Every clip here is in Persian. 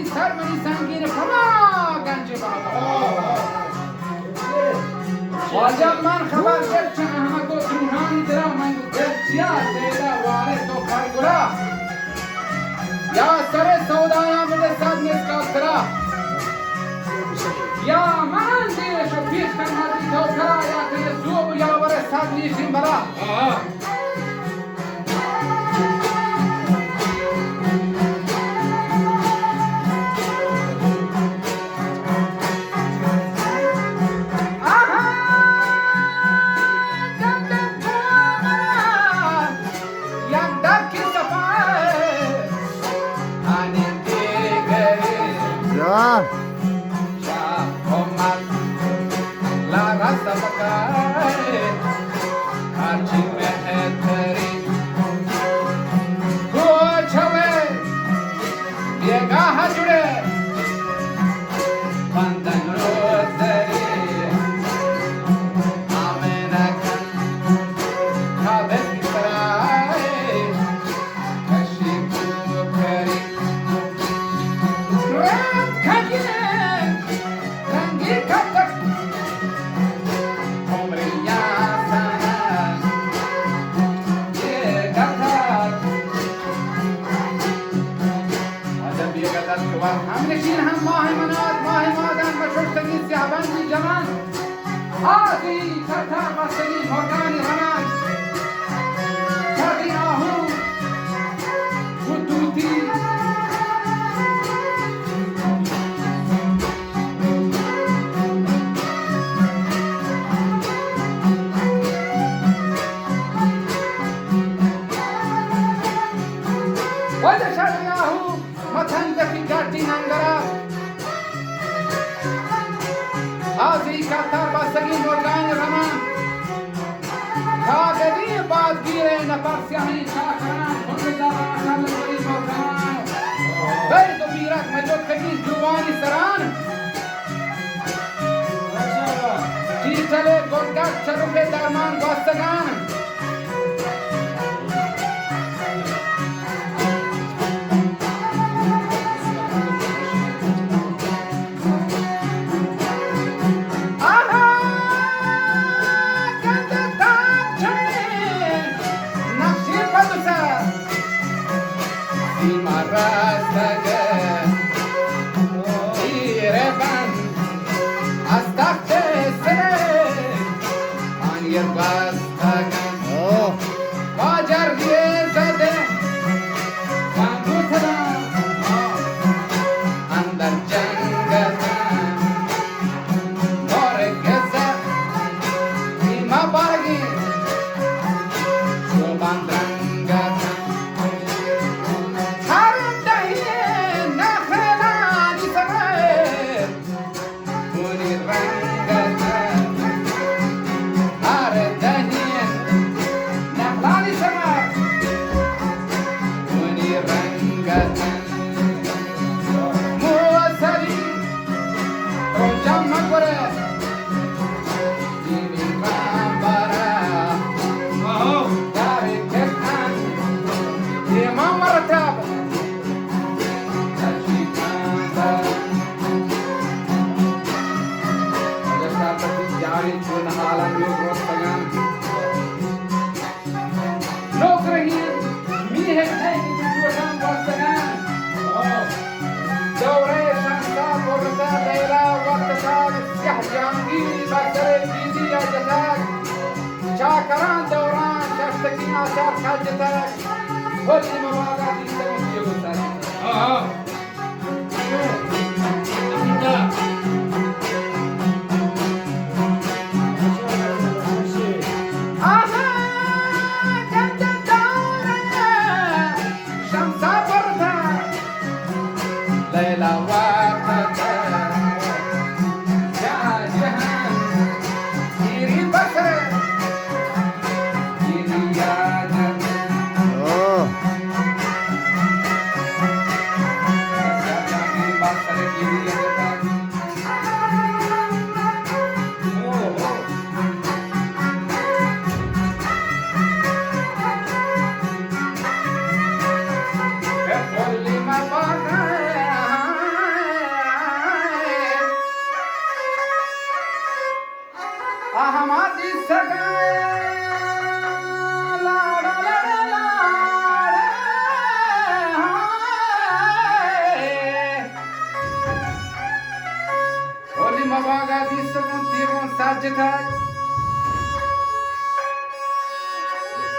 سرمنی سنگین فما گنج بابا واجب من خبر گرچه احمد و روحانی درا من گرچیا سیده وارث و خرگرا یا سر سودایا بده صد مسکاترا یا من دیرش و پیش کنمدی تو کرا یا کنه زوب یا بره صد نیشین برا شاكران دوران شاشتكين آثار حاجتك كل مواقع يستوون في غزة वाजतात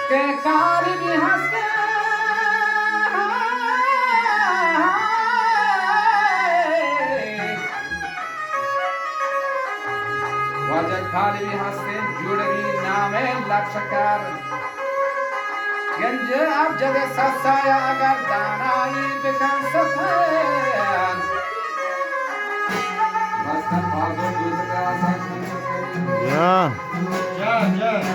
के काली भी हंसते वाजत खाली भी हंसते जुड़वी नामे लक्षकार गंज अब जद ससाया अगर दानाई बिकन सफेद मस्तन फागुन दूसरा साथ Ya. Ya, ya.